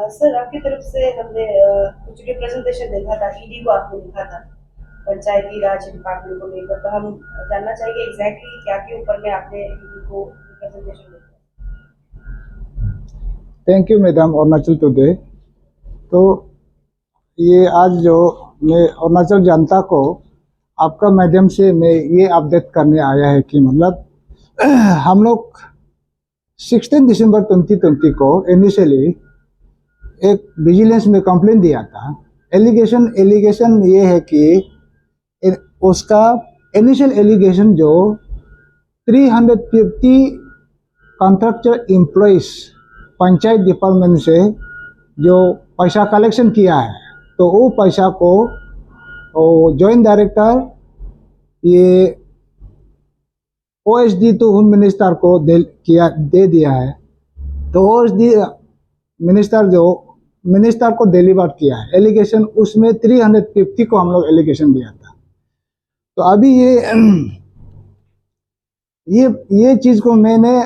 Sir आपकी तरफ से हमने कुछ रिप्रेजेंटेशन देखा था, ईडी को आपने लिखा था पंचायती राज डिपार्टमेंट को लेकर, तो हम जानना चाहेंगे एग्जैक्टली क्या के ऊपर में आपने ईडी को रिप्रेजेंटेशन लिखा। Thank you madam Arunachal today. तो ये आज जो मैं अरुणाचल जनता को आपका माध्यम से मैं ये अपडेट करने आया है कि मतलब हम लोग 16 दिसंबर 2020 को इनिशियली एक विजिलेंस में कंप्लेंट दिया था। एलिगेशन ये है कि उसका इनिशियल एलिगेशन जो 350 कॉन्ट्रैक्चर एम्प्लॉइज पंचायत डिपार्टमेंट से जो पैसा कलेक्शन किया है, तो वो पैसा को जॉइंट डायरेक्टर ये ओएसडी टू होम मिनिस्टर को दे दिया है। तो ओएसडी मिनिस्टर को डिलीवर किया है एलिगेशन, उसमें 350 को हम लोग एलिगेशन दिया था। तो अभी ये चीज को मैंने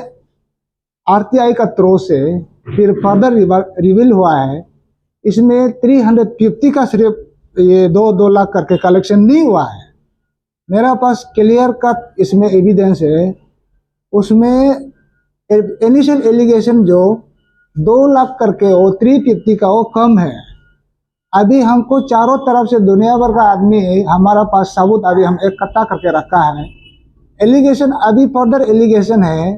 आरटीआई का थ्रू से फिर फर्दर रिवील हुआ है। इसमें 350 का सिर्फ ये 2 लाख करके कलेक्शन नहीं हुआ है। मेरा पास क्लियर कट इसमें एविडेंस है। उसमें इनिशियल एलिगेशन जो 2 लाख करके वो 350 का वो कम है। अभी हमको चारों तरफ से दुनिया भर का आदमी हमारा पास सबूत अभी हम इकट्ठा करके रखा है। एलिगेशन अभी फर्दर एलिगेशन है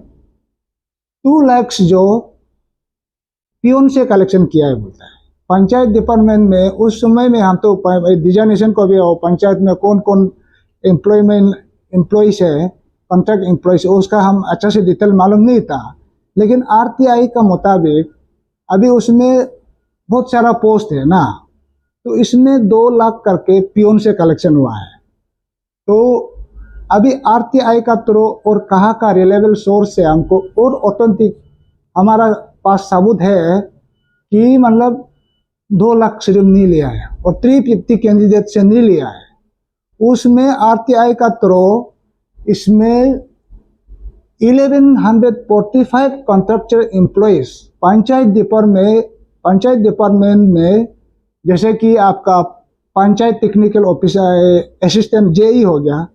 2 लाख जो पियोन से कलेक्शन किया है बोलता है। पंचायत डिपार्टमेंट में उस समय में हम तो डिजाइनेशन को भी पंचायत में कौन कौन एम्प्लॉइज है, कॉन्ट्रैक्ट एम्प्लॉइज, उसका हम अच्छा से डिटेल मालूम नहीं था। लेकिन आरटीआई का मुताबिक अभी उसमें बहुत सारा पोस्ट है ना, तो इसमें 2 लाख करके पियोन से कलेक्शन हुआ है। तो अभी आरटीआई का थ्रू और कहाँ का रिलेबल सोर्स से हमको और ऑथेंटिक हमारा पास सबूत है कि मतलब 2 लाख सिर्फ नहीं लिया है और 350 कैंडिडेट से नहीं लिया है। उसमें आरटीआई का थ्रू इसमें 1145 कॉन्ट्रैक्चर एम्प्लॉइज पंचायत डिपार्टमेंट में, जैसे कि आपका panchayat technical officer, assistant JE हो गया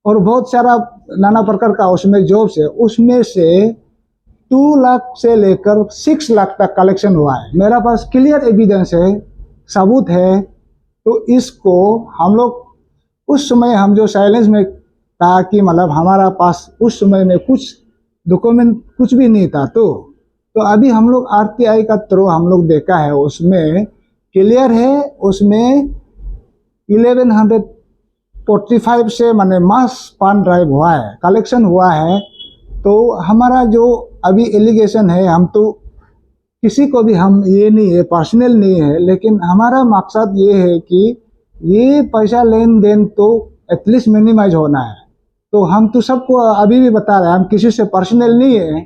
और बहुत सारा नाना प्रकार का उसमें जॉब्स है। उसमें से 2 लाख से लेकर 6 लाख तक कलेक्शन हुआ है। मेरा पास क्लियर एविडेंस है, सबूत है। तो इसको हम लोग उस समय हम जो साइलेंस में था कि मतलब हमारा पास उस समय में कुछ डॉक्यूमेंट कुछ भी नहीं था। तो अभी हम लोग आरटीआई का थ्रू हम लोग देखा है, उसमें क्लियर है। उसमें 1145 से माने मास पान ड्राइव हुआ है, कलेक्शन हुआ है। तो हमारा जो अभी एलिगेशन है, हम तो किसी को भी हम ये नहीं है, पर्सनल नहीं है, लेकिन हमारा मकसद ये है कि ये पैसा लेन देन तो एटलीस्ट मिनिमाइज होना है। तो हम तो सबको अभी भी बता रहे हैं, हम किसी से पर्सनल नहीं है।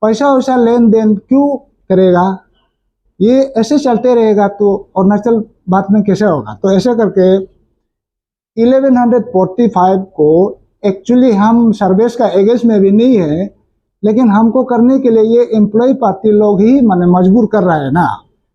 पैसा वैसा लेन देन क्यों करेगा? ये ऐसे चलते रहेगा तो अरुणाचल बात में कैसे होगा? तो ऐसे करके 1145 को एक्चुअली हम सर्विस का एगेंस्ट में भी नहीं है, लेकिन हमको करने के लिए ये एम्प्लॉय पार्टी लोग ही माने मजबूर कर रहा है ना।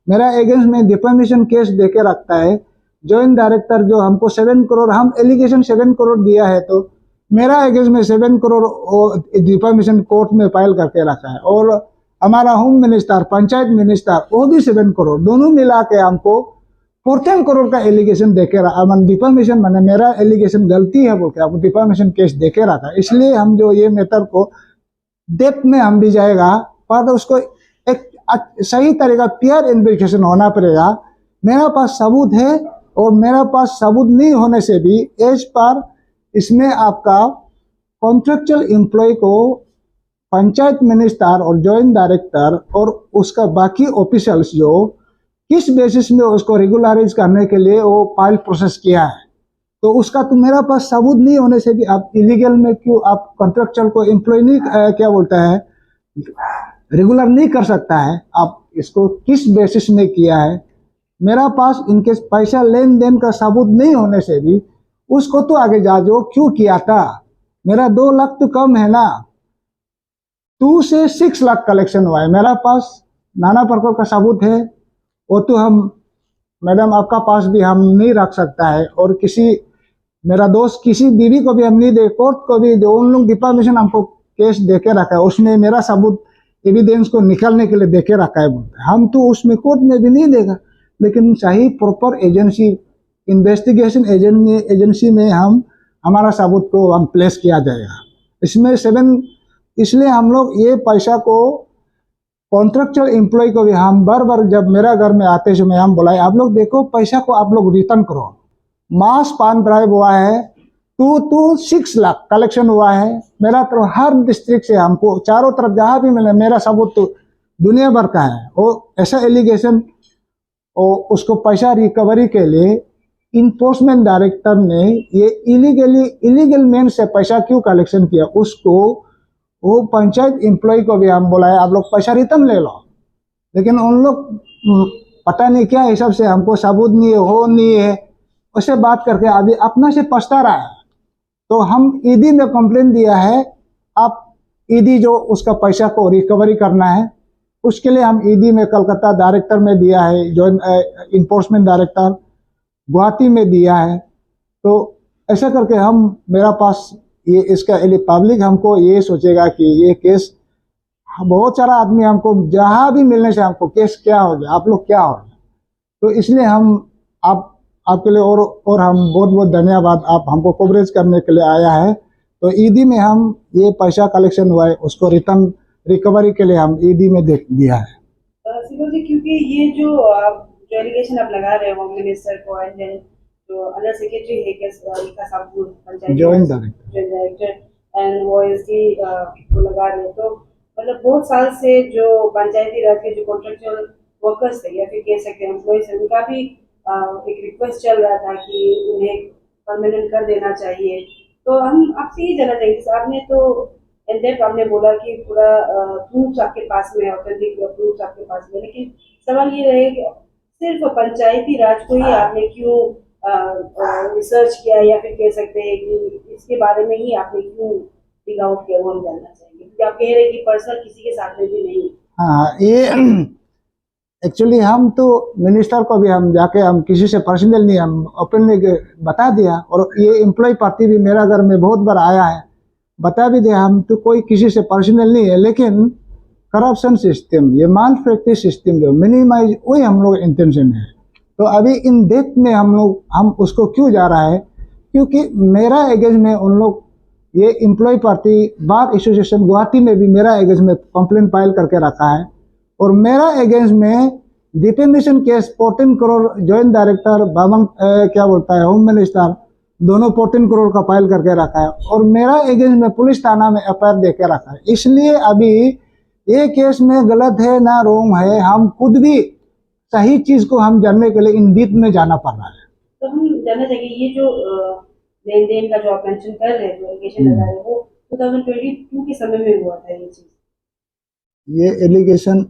मेरा एगेंस्ट में डिफेमेशन केस देके रखता है जॉइंट डायरेक्टर, जो हमको 7 करोड़, हम एलिगेशन 7 करोड़ दिया है, तो मेरा एगेंस्ट में 7 करोड़ डिफेमेशन कोर्ट में फाइल करके रखा है। और हमारा होम मिनिस्टर, पंचायत मिनिस्टर, वो भी 7 करोड़, दोनों मिला के हमको 14 करोड़ का एलिगेशन देके रहा। डिफेमेशन माने मेरा एलिगेशन गलती है बोल के आपको डिफेमेशन केस देके रखा। इसलिए हम जो ये मैटर को डेप्थ में हम भी जाएगा, पर उसको एक सही तरीका पियर इन्वेस्टिगेशन होना पड़ेगा। मेरा पास सबूत है और मेरा पास सबूत नहीं होने से भी एज पर इसमें आपका कॉन्ट्रैक्चुअल एम्प्लॉय को पंचायत मिनिस्टर और जॉइंट डायरेक्टर और उसका बाकी ऑफिशियल्स जो किस बेसिस में उसको रेगुलराइज करने के लिए वो फाइल प्रोसेस किया है, तो उसका तो मेरा पास सबूत नहीं होने से भी आप इलीगल में क्यों आप कॉन्ट्रैक्चुअल को एम्प्लॉय नहीं क्या बोलता है रेगुलर नहीं कर सकता है? आप इसको किस बेसिस में किया है? मेरा पास इनके पैसा लेन देन का सबूत नहीं होने से भी उसको तो आगे जा जो क्यों किया था। मेरा 2 लाख तो कम है ना, 2 से 6 लाख कलेक्शन हुआ है। मेरा पास नाना प्रकार का सबूत है। वो तो हम मैडम आपका पास भी हम नहीं रख सकता है, और किसी मेरा दोस्त किसी बीवी को भी हम नहीं दे, कोर्ट को भी दे, उन लोग डिफामेशन हमको केस दे के रखा है, उसमें मेरा सबूत एविडेंस को निकालने के लिए दे के रखा है बोलते हैं। हम तो उसमें कोर्ट में भी नहीं देगा, लेकिन सही प्रॉपर एजेंसी इन्वेस्टिगेशन एजेंसी में हम हमारा सबूत को हम प्लेस किया जाएगा। इसमें 7 इसलिए हम लोग ये पैसा को कॉन्ट्रेक्चुअल एम्प्लॉय को भी हम बार बार जब मेरा घर में आते समय हम बोलाए, आप लोग देखो पैसा को आप लोग रिटर्न करो। मास पान ड्राइव हुआ है, 2 to 6 लाख कलेक्शन हुआ है मेरा, तो हर डिस्ट्रिक्ट से हमको चारों तरफ जहां भी मिले मेरा सबूत तो दुनिया भर का है। वो ऐसा एलिगेशन और उसको पैसा रिकवरी के लिए इन्फोर्समेंट डायरेक्टर ने ये इलीगल मेन से पैसा क्यों कलेक्शन किया, उसको वो पंचायत एम्प्लॉय को भी हम बोलाए आप लोग पैसा रिटर्न ले लो, लेकिन उन लोग पता नहीं क्या हिसाब से हमको सबूत नहीं है, हो नहीं है, उससे बात करके अभी अपना से पछता रहा है। तो हम ईडी में कंप्लेन दिया है, आप ईडी जो उसका पैसा को रिकवरी करना है उसके लिए हम ईडी में कलकत्ता डायरेक्टर में दिया है, जो इन्फोर्समेंट डायरेक्टर गुवाहाटी में दिया है। तो ऐसा करके हम मेरा पास ये इसका पब्लिक हमको ये सोचेगा कि ये केस बहुत सारा आदमी हमको जहां भी मिलने से हमको केस क्या हो गया, आप लोग क्या हो गया, तो इसलिए हम आपके लिए और हम बहुत बहुत धन्यवाद, आप हमको कवरेज करने के लिए आया है। तो ईडी में हम ये पैसा कलेक्शन हुआ है उसको रिटर्न रिकवरी के लिए हम ईडी में देख दिया है। सिंगल जी, क्योंकि ये जो जो एलिगेशन आप लगा रहे हो होम मिनिस्टर को एंड देन जो अंडर सेक्रेटरी है का साबुर पंचायत जॉइंट डायरेक्टर एंड वो एसडी को लगा रहे हैं, तो मतलब बहुत साल से जो पंचायती राज के जो कॉन्ट्रेक्चुअल वर्कर्स थे या फिर कह सकते हैं एम्प्लॉयज है, उनका भी एक रिक्वेस्ट चल रहा था कि उन्हें परमानेंट कर देना चाहिए। तो हम आपसे ये जानना चाहेंगे, साहब ने तो एंडेप आपने बोला कि पूरा प्रूफ आपके पास में है, ऑथेंटिक प्रूफ आपके पास में, लेकिन सवाल ये रहे कि सिर्फ पंचायती राज को ही आपने क्यों रिसर्च किया या फिर कह सकते हैं कि इसके बारे में ही आपने क्यों डिग आउट किया, वो हम जानना चाहेंगे, क्योंकि आप कह रहे हैं कि पर्सनल किसी के साथ में भी नहीं। हाँ, ये एक्चुअली हम तो मिनिस्टर को भी हम जाके हम किसी से पर्सनल नहीं, हम ओपनली बता दिया, और ये एम्प्लॉय पार्टी भी मेरा घर में बहुत बार आया है, बता भी दिया हम तो कोई किसी से पर्सनल नहीं है, लेकिन करप्शन सिस्टम ये माल प्रैक्टिस सिस्टम जो मिनिमाइज वही हम लोग इंटेंशन है। तो अभी इन डेप्थ में हम उसको क्यों जा रहा है, क्योंकि मेरा एगेंस्ट में उन लोग ये employ party bar association Guwahati में भी मेरा एगेंस्ट में कंप्लेंट फाइल करके रखा है, और मेरा एगेंस्ट में defamation case 14 crore joint director Babang क्या बोलता है होम मिनिस्टर दोनों 14 करोड़ का फाइल करके रखा है, और मेरा एगेंस्ट में पुलिस थाना में एफआईआर दे के रखा है। इसलिए अभी ये केस में गलत है ना रोंग है, हम खुद भी सही चीज को हम जानने के लिए इन डीप में जाना पड़ रहा है। तो हम जानना चाहिए ये जो लेन देन का जो आप मेंशन कर रहे हैं, जो एलिगेशन लगा रहे हैं, वो 2022 के समय में हुआ था ये चीज, ये एलिगेशन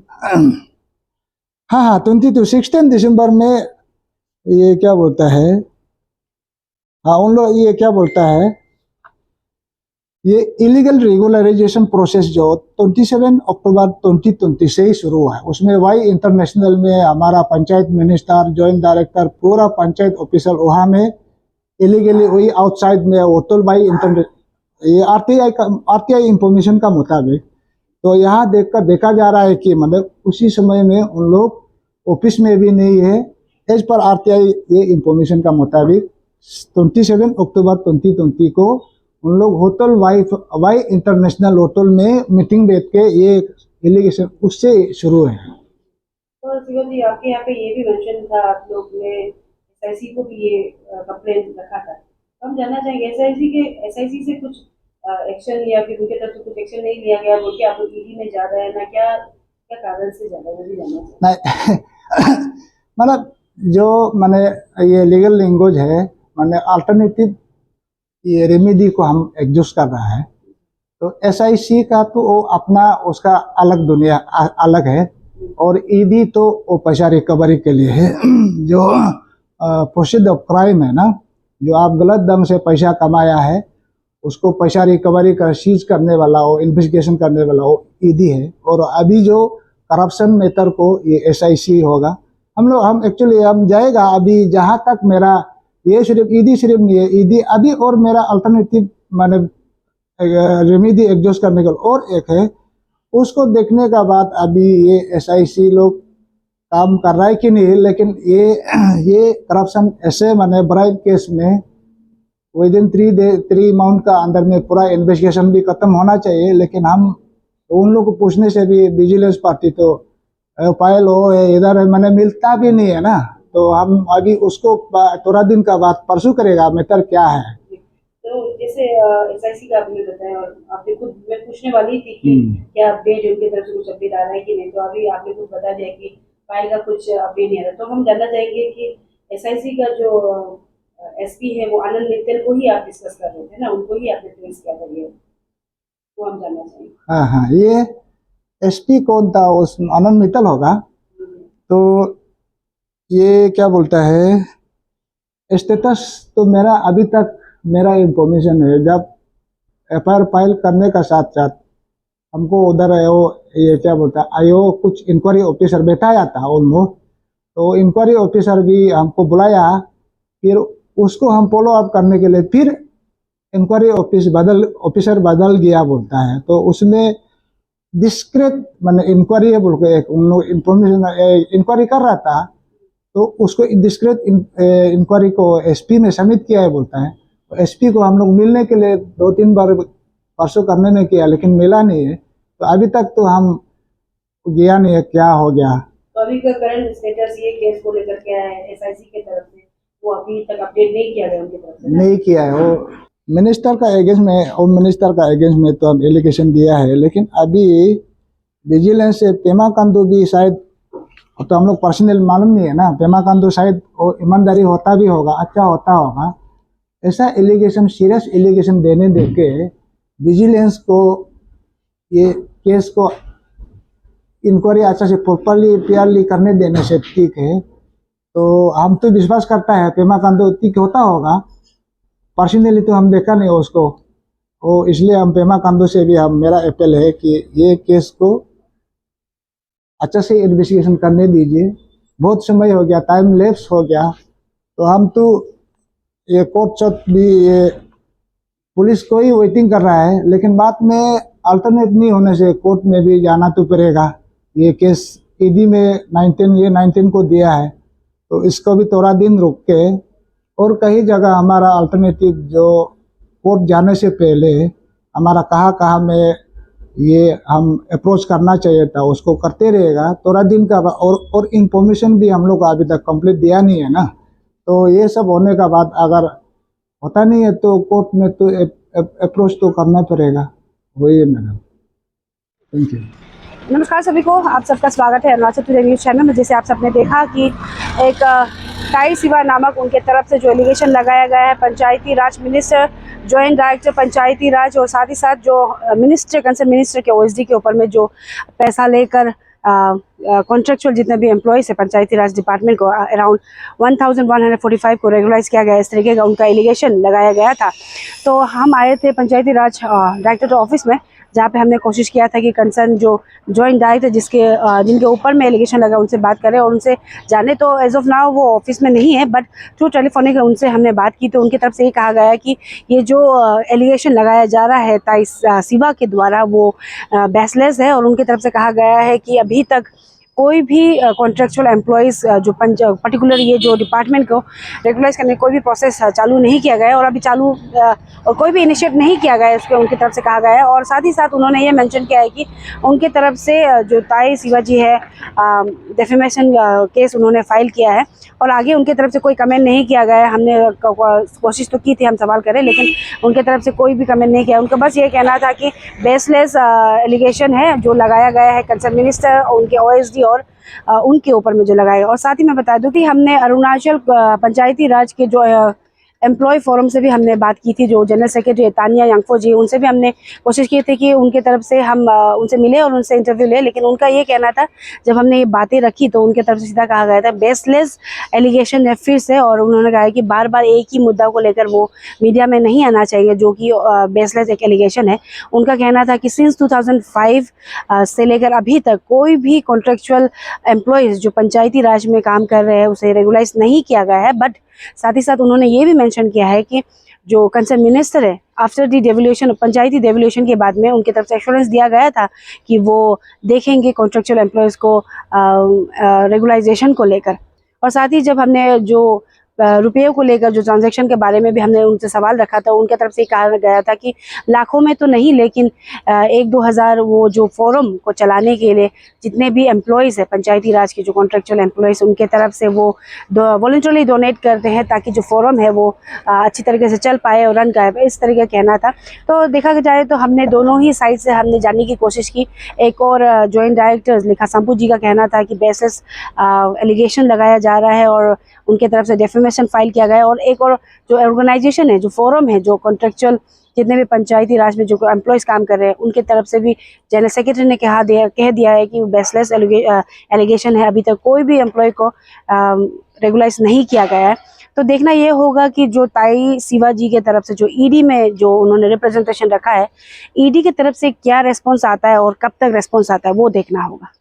हाँ 16 दिसंबर में ये क्या बोलता है, हाँ उन लोग ये क्या बोलता है, ये इलीगल रेगुलराइजेशन प्रोसेस जो 27 अक्टूबर 2020 से ही शुरू हुआ है, उसमें वाई इंटरनेशनल में हमारा पंचायत मिनिस्टर जॉइंट डायरेक्टर पूरा पंचायत ऑफिसर वहाँ में इलीगली वही आउटसाइड में होटल वाई इंटरनेट ये आरटीआई इंफॉर्मेशन का मुताबिक। तो यहाँ देखा जा रहा है कि मतलब उसी समय में उन लोग ऑफिस में भी नहीं है, एज पर आरटीआई ये इंफॉर्मेशन का मुताबिक 27 अक्टूबर 2020 को उन लोग होटल वाई इंटरनेशनल होटल में मीटिंग बैठ के ये एलिगेशन उससे शुरू है। तो शिवम जी, आपके यहाँ पे ये भी मेंशन था, आप लोग ने एसआईसी को भी ये कंप्लेंट रखा था, तो हम जानना चाहेंगे एसआईसी से कुछ एक्शन या फिर उनके तरफ से कुछ एक्शन नहीं लिया गया, बोल के आप लोग ईडी में जा रहे हैं ना, क्या क्या कारण से जा रहे हैं, वो भी जानना चाहिए। मतलब जो मैंने ये लीगल लैंग्वेज है, मैंने अल्टरनेटिव ये रेमेडी को हम एग्जॉस्ट कर रहा है, तो एसआईसी का तो वो अपना उसका अलग दुनिया अलग है, और ईडी तो वो पैसा रिकवरी के लिए है। जो प्रोसीड ऑफ क्राइम है ना, जो आप गलत ढंग से पैसा कमाया है उसको पैसा रिकवरी कर सीज करने वाला हो, इन्वेस्टिगेशन करने वाला हो ईडी है, और अभी जो करप्शन मेटर को ये एसआईसी होगा। हम एक्चुअली हम जाएगा अभी जहाँ तक मेरा ये सिर्फ ईदी सिर्फ नहीं है, ईदी अभी और मेरा अल्टरनेटिव माने रेमेडी एग्जॉस्ट करने का और एक है, उसको देखने का बाद अभी ये एसआईसी लोग काम कर रहा है कि नहीं। लेकिन ये करप्शन ऐसे माने ब्राइब केस में विद इन 3 मंथ का अंदर में पूरा इन्वेस्टिगेशन भी खत्म होना चाहिए। लेकिन हम उन लोग को पूछने से भी विजिलेंस पार्टी तो फाइल हो इधर मैंने मिलता भी नहीं है ना, तो हम अभी उसको थोड़ा दिन का बाद परसों करेगा मैटर क्या है। तो जैसे एसआईसी का आपने बताया और आपने खुद मैं पूछने वाली थी कि क्या अपडेट उनकी तरफ से कुछ अपडेट आ रहा है कि नहीं, तो अभी आपने खुद बता दिया कि फाइल का कुछ अपडेट नहीं आ रहा। तो हम जानना चाहेंगे कि एसआईसी का जो एसपी है वो आनंद मित्तल को ही आप डिस्कस कर रहे थे ना, उनको ही आपने ट्रेस किया था, ये वो हम जानना चाहेंगे। हाँ हाँ, ये एसपी कौन था, उस आनंद मित्तल होगा। तो ये क्या बोलता है स्टेटस, तो मेरा अभी तक मेरा इंफॉर्मेशन है जब एफआईआर फाइल करने का साथ साथ हमको उधर है वो ये क्या बोलता है आयो कुछ इंक्वायरी ऑफिसर बैठाया था ऑलमोस्ट, तो इंक्वायरी ऑफिसर भी हमको बुलाया, फिर उसको हम फॉलो अप करने के लिए फिर इंक्वायरी ऑफिसर बदल गया बोलता है। तो उसमें डिस्क्रेट मैंने इंक्वायरी है बोल के एक उन लोग इंफॉर्मेशन इंक्वायरी कर रहा था, तो उसको डिस्क्रेट इंक्वायरी को एसपी में सबमिट किया है बोलता है। तो एसपी को हम लोग मिलने के लिए 2-3 बार परसों करने में किया लेकिन मिला नहीं है, तो अभी तक तो हम गया नहीं है क्या हो गया। तो अभी का करंट स्टेटस ये केस को लेकर क्या है एसआईसी की तरफ से, वो अभी तक अपडेट नहीं किया गया उनकी तरफ से? नहीं किया है। वो मिनिस्टर का अगेंस्ट में होम मिनिस्टर का अगेंस्ट में तो हम एलिगेशन दिया है, लेकिन अभी विजिलेंस से पेमा कांडू भी शायद, तो हम लोग पर्सनल मालूम नहीं है ना, पेमा कांडू शायद वो ईमानदारी होता भी होगा, अच्छा होता होगा, ऐसा एलिगेशन सीरियस एलिगेशन देने देके विजिलेंस को ये केस को इंक्वायरी अच्छा से प्रॉपरली क्लियरली करने देने से ठीक है। तो हम तो विश्वास करता है पेमा कांडू ठीक होता होगा, पर्सनली तो हम देखा नहीं उसको, वो इसलिए हम पेमा कांडू से भी हम मेरा अपील है कि ये केस को अच्छा से इन्वेस्टिगेशन करने दीजिए। बहुत समय हो गया, टाइम लैप्स हो गया, तो हम तो ये कोर्ट चौथ भी ये पुलिस को ही वेटिंग कर रहा है, लेकिन बाद में अल्टरनेट नहीं होने से कोर्ट में भी जाना तो पड़ेगा। ये केस ईडी में 19 को दिया है, तो इसको भी थोड़ा दिन रुक के और कई जगह हमारा अल्टरनेटिव जो कोर्ट जाने से पहले हमारा कहाँ में ये हम अप्रोच करना चाहिए था उसको करते रहेगा थोड़ा दिन का। और इंफॉर्मेशन भी हम लोग को अभी तक कंप्लीट दिया नहीं है ना, तो ये सब होने का बाद अगर होता नहीं है तो कोर्ट में तो अप्रोच तो करना पड़ेगा। वही है मैडम। Thank you. नमस्कार सभी को, आप सबका स्वागत है अरुणाचल टुडे न्यूज़ चैनल में। जैसे आप सबने देखा कि एक ताई सिवा नामक उनके तरफ से जो एलिगेशन लगाया गया है पंचायती राज मिनिस्टर, जॉइंट डायरेक्टर पंचायती राज और साथ ही साथ जो मिनिस्टर कंसर्न मिनिस्टर के ओएसडी के ऊपर में जो पैसा लेकर कॉन्ट्रेक्चुअल जितने भी एम्प्लॉयज़ है पंचायती राज डिपार्टमेंट को अराउंड 1145 को रेगुलाइज किया गया, इस तरीके का उनका एलिगेशन लगाया गया था। तो हम आए थे पंचायती राज डायरेक्टर ऑफिस में, जहाँ पे हमने कोशिश किया था कि कंसर्न जो जॉइंट डायरेक्टर जिनके ऊपर में एलिगेशन लगा उनसे बात करें और उनसे जाने। तो एज ऑफ नाउ वो ऑफिस में नहीं है, बट थ्रू टेलीफोनिक उनसे हमने बात की, तो उनकी तरफ से ये कहा गया है कि ये जो एलिगेशन लगाया जा रहा है ताई सिवा के द्वारा वो बेसलेस है। और उनकी तरफ से कहा गया है कि अभी तक कोई भी कॉन्ट्रेक्चुअल एम्प्लॉयज़ जो पर्टिकुलर ये जो डिपार्टमेंट को रेगुलाइज करने कोई भी प्रोसेस चालू नहीं किया गया है और अभी चालू और कोई भी इनिशिएट नहीं किया गया है, इसके उनकी तरफ से कहा गया है। और साथ ही साथ उन्होंने ये मेंशन किया है कि उनके तरफ से जो ताई सिवा जी है डेफेमेशन केस उन्होंने फाइल किया है और आगे उनकी तरफ से कोई कमेंट नहीं किया गया है। हमने कोशिश तो की थी हम सवाल करें, लेकिन उनके तरफ से कोई भी कमेंट नहीं किया। उनका बस ये कहना था कि बेसलेस एलिगेशन है जो लगाया गया है कंसर्न मिनिस्टर और उनके ओएसडी और उनके ऊपर में जो लगाया। और साथ ही मैं बता दूं कि हमने अरुणाचल पंचायती राज के जो एम्प्लॉय फोरम से भी हमने बात की थी, जो जनरल सेक्रेटरी तानिया यांगफो जी, उनसे भी हमने कोशिश की थी कि उनके तरफ से हम उनसे मिले और उनसे इंटरव्यू ले, लेकिन उनका ये कहना था, जब हमने ये बातें रखी तो उनके तरफ से सीधा कहा गया था बेसलेस एलिगेशन है फिर से, और उन्होंने कहा कि बार बार एक ही मुद्दा को लेकर वो मीडिया में नहीं आना चाहिए जो कि बेसलेस एक एलिगेशन है। उनका कहना था कि सिंस 2005 से लेकर अभी तक कोई भी कॉन्ट्रेक्चुअल एम्प्लॉयज़ जो पंचायती राज में काम कर रहे हैं उसे रेगुलाइज नहीं किया गया है। बट साथ ही साथ उन्होंने ये भी मेंशन किया है कि जो कंसर्न मिनिस्टर है, after the devolution, Panchayati devolution के बाद में उनकी तरफ से एश्योरेंस दिया गया था कि वो देखेंगे कॉन्ट्रेक्चुअल एम्प्लॉयज़ को रेगुलाइजेशन को लेकर। और साथ ही जब हमने जो रुपयों को लेकर जो ट्रांजैक्शन के बारे में भी हमने उनसे सवाल रखा था, उनके तरफ से कहा गया था कि लाखों में तो नहीं, लेकिन 1-2 हज़ार वो जो फोरम को चलाने के लिए जितने भी एम्प्लॉयज़ है पंचायती राज के, जो कॉन्ट्रेक्चुअल एम्प्लॉयज़, उनके तरफ से वो वॉलंटरली डोनेट करते हैं ताकि जो फोरम है वो अच्छी तरीके से चल पाए और रन कर, इस तरह का कहना था। तो देखा जाए तो हमने दोनों ही साइड से हमने जानने की कोशिश की। एक और जॉइंट डायरेक्टर लिखा संपू जी का कहना था कि बेसिस एलिगेशन लगाया जा रहा है और उनके तरफ से डेफेमेशन फाइल किया गया है। और एक और जो ऑर्गेनाइजेशन है, जो फोरम है, जो कॉन्ट्रेक्चुअल जितने भी पंचायती राज में जो एम्प्लॉयज़ काम कर रहे हैं, उनके तरफ से भी जनरल सेक्रेटरी ने कह दिया है कि बेसलेस एलिगेशन है, अभी तक कोई भी एम्प्लॉय को रेगुलाइज नहीं किया गया है। तो देखना ये होगा कि जो ताई सिवा जी के तरफ से जो ईडी में जो उन्होंने रिप्रेजेंटेशन रखा है, ईडी की तरफ से क्या रेस्पॉन्स आता है और कब तक रेस्पॉन्स आता है, वो देखना होगा।